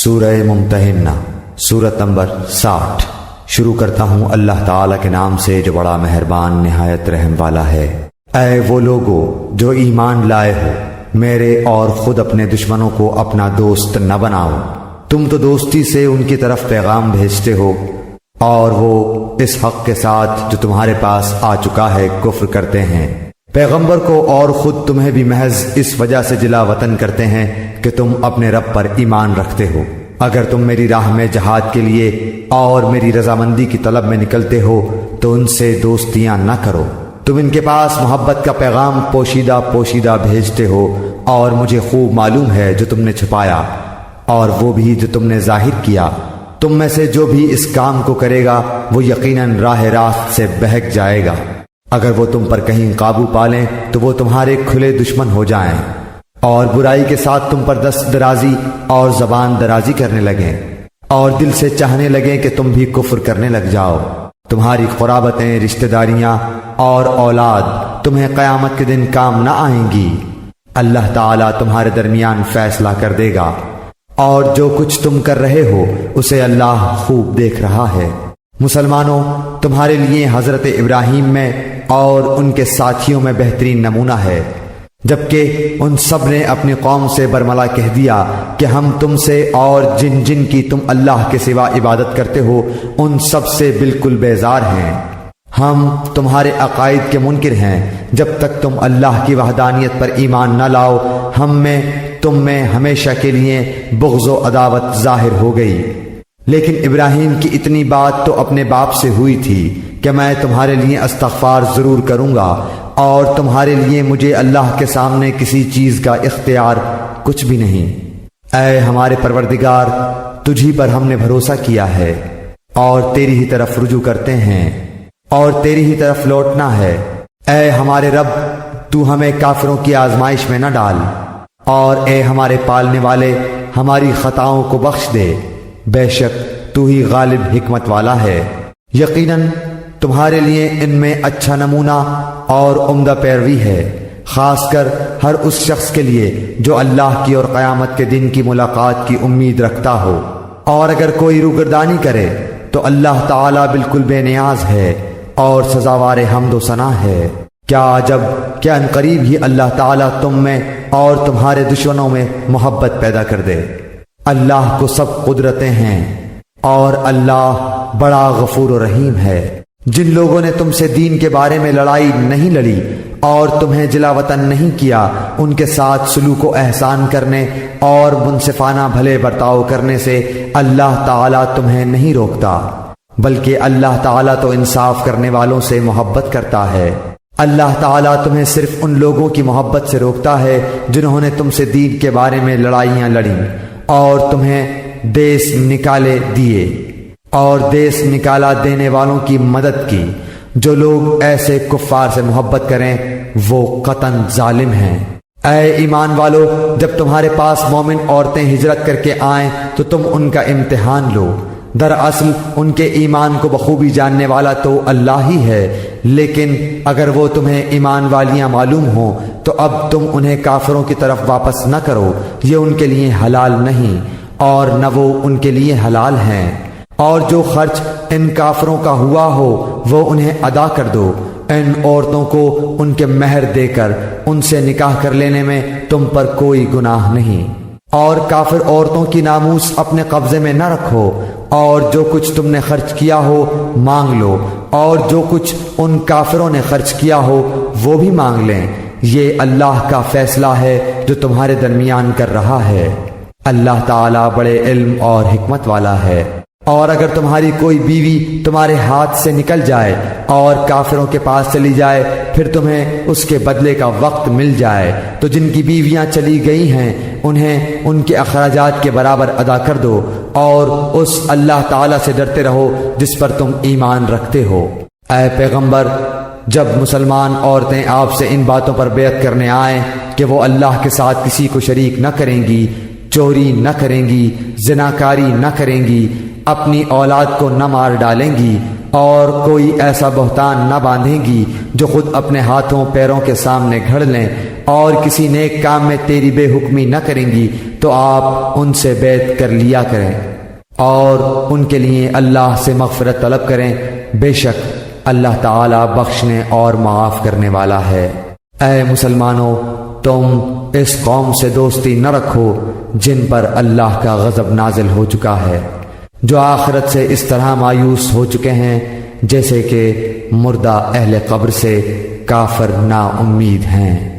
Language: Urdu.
سورہ ممتحنہ سورت نمبر 60۔ شروع کرتا ہوں اللہ تعالیٰ کے نام سے جو بڑا مہربان نہایت رحم والا ہے۔ اے وہ لوگو جو ایمان لائے ہو، میرے اور خود اپنے دشمنوں کو اپنا دوست نہ بناؤ۔ تم تو دوستی سے ان کی طرف پیغام بھیجتے ہو اور وہ اس حق کے ساتھ جو تمہارے پاس آ چکا ہے کفر کرتے ہیں۔ پیغمبر کو اور خود تمہیں بھی محض اس وجہ سے جلا وطن کرتے ہیں کہ تم اپنے رب پر ایمان رکھتے ہو۔ اگر تم میری راہ میں جہاد کے لیے اور میری رضامندی کی طلب میں نکلتے ہو تو ان سے دوستیاں نہ کرو۔ تم ان کے پاس محبت کا پیغام پوشیدہ پوشیدہ بھیجتے ہو اور مجھے خوب معلوم ہے جو تم نے چھپایا اور وہ بھی جو تم نے ظاہر کیا۔ تم میں سے جو بھی اس کام کو کرے گا وہ یقیناً راہ راست سے بہک جائے گا۔ اگر وہ تم پر کہیں قابو پالیں تو وہ تمہارے کھلے دشمن ہو جائیں اور برائی کے ساتھ تم پر دست درازی اور زبان درازی کرنے لگیں اور دل سے چاہنے لگیں کہ تم بھی کفر کرنے لگ جاؤ۔ تمہاری قرابتیں، رشتہ داریاں اور اولاد تمہیں قیامت کے دن کام نہ آئیں گی۔ اللہ تعالیٰ تمہارے درمیان فیصلہ کر دے گا اور جو کچھ تم کر رہے ہو اسے اللہ خوب دیکھ رہا ہے۔ مسلمانوں، تمہارے لیے حضرت ابراہیم میں اور ان کے ساتھیوں میں بہترین نمونہ ہے، جبکہ ان سب نے اپنی قوم سے برملا کہہ دیا کہ ہم تم سے اور جن جن کی تم اللہ کے سوا عبادت کرتے ہو ان سب سے بالکل بیزار ہیں۔ ہم تمہارے عقائد کے منکر ہیں، جب تک تم اللہ کی وحدانیت پر ایمان نہ لاؤ ہم میں تم میں ہمیشہ کے لیے بغض و عداوت ظاہر ہو گئی۔ لیکن ابراہیم کی اتنی بات تو اپنے باپ سے ہوئی تھی کہ میں تمہارے لیے استغفار ضرور کروں گا اور تمہارے لیے مجھے اللہ کے سامنے کسی چیز کا اختیار کچھ بھی نہیں۔ اے ہمارے پروردگار، تجھی پر ہم نے بھروسہ کیا ہے اور تیری ہی طرف رجوع کرتے ہیں اور تیری ہی طرف لوٹنا ہے۔ اے ہمارے رب، تو ہمیں کافروں کی آزمائش میں نہ ڈال اور اے ہمارے پالنے والے ہماری خطاؤں کو بخش دے۔ بے شک تو ہی غالب حکمت والا ہے۔ یقیناً تمہارے لیے ان میں اچھا نمونہ اور عمدہ پیروی ہے، خاص کر ہر اس شخص کے لیے جو اللہ کی اور قیامت کے دن کی ملاقات کی امید رکھتا ہو، اور اگر کوئی روگردانی کرے تو اللہ تعالیٰ بالکل بے نیاز ہے اور سزاوار حمد و ثنا ہے۔ کیا عجب کہ عنقریب ہی اللہ تعالیٰ تم میں اور تمہارے دشمنوں میں محبت پیدا کر دے۔ اللہ کو سب قدرتیں ہیں اور اللہ بڑا غفور و رحیم ہے۔ جن لوگوں نے تم سے دین کے بارے میں لڑائی نہیں لڑی اور تمہیں جلا وطن نہیں کیا، ان کے ساتھ سلوک و احسان کرنے اور منصفانہ بھلے برتاؤ کرنے سے اللہ تعالیٰ تمہیں نہیں روکتا، بلکہ اللہ تعالیٰ تو انصاف کرنے والوں سے محبت کرتا ہے۔ اللہ تعالیٰ تمہیں صرف ان لوگوں کی محبت سے روکتا ہے جنہوں نے تم سے دین کے بارے میں لڑائیاں لڑیں اور تمہیں دیس نکالے دیے اور دیس نکالا دینے والوں کی مدد کی۔ جو لوگ ایسے کفار سے محبت کریں وہ قطعاً ظالم ہیں۔ اے ایمان والو، جب تمہارے پاس مومن عورتیں ہجرت کر کے آئیں تو تم ان کا امتحان لو۔ دراصل ان کے ایمان کو بخوبی جاننے والا تو اللہ ہی ہے، لیکن اگر وہ تمہیں ایمان والیاں معلوم ہوں تو اب تم انہیں کافروں کی طرف واپس نہ کرو، یہ ان کے لیے حلال نہیں اور نہ وہ ان کے لیے حلال ہیں۔ اور جو خرچ ان کافروں کا ہوا ہو وہ انہیں ادا کر دو۔ ان عورتوں کو ان کے مہر دے کر ان سے نکاح کر لینے میں تم پر کوئی گناہ نہیں، اور کافر عورتوں کی ناموس اپنے قبضے میں نہ رکھو، اور جو کچھ تم نے خرچ کیا ہو مانگ لو، اور جو کچھ ان کافروں نے خرچ کیا ہو وہ بھی مانگ لیں۔ یہ اللہ کا فیصلہ ہے جو تمہارے درمیان کر رہا ہے۔ اللہ تعالیٰ بڑے علم اور حکمت والا ہے۔ اور اگر تمہاری کوئی بیوی تمہارے ہاتھ سے نکل جائے اور کافروں کے پاس چلی جائے پھر تمہیں اس کے بدلے کا وقت مل جائے تو جن کی بیویاں چلی گئی ہیں انہیں ان کے اخراجات کے برابر ادا کر دو، اور اس اللہ تعالیٰ سے ڈرتے رہو جس پر تم ایمان رکھتے ہو۔ اے پیغمبر، جب مسلمان عورتیں آپ سے ان باتوں پر بیعت کرنے آئیں کہ وہ اللہ کے ساتھ کسی کو شریک نہ کریں گی، چوری نہ کریں گی، زناکاری نہ کریں گی، اپنی اولاد کو نہ مار ڈالیں گی اور کوئی ایسا بہتان نہ باندھیں گی جو خود اپنے ہاتھوں پیروں کے سامنے گھڑ لیں اور کسی نیک کام میں تیری بے حکمی نہ کریں گی تو آپ ان سے بیعت کر لیا کریں اور ان کے لیے اللہ سے مغفرت طلب کریں، بے شک اللہ تعالی بخشنے اور معاف کرنے والا ہے۔ اے مسلمانوں، تم اس قوم سے دوستی نہ رکھو جن پر اللہ کا غضب نازل ہو چکا ہے، جو آخرت سے اس طرح مایوس ہو چکے ہیں جیسے کہ مردہ اہل قبر سے کافر نا امید ہیں۔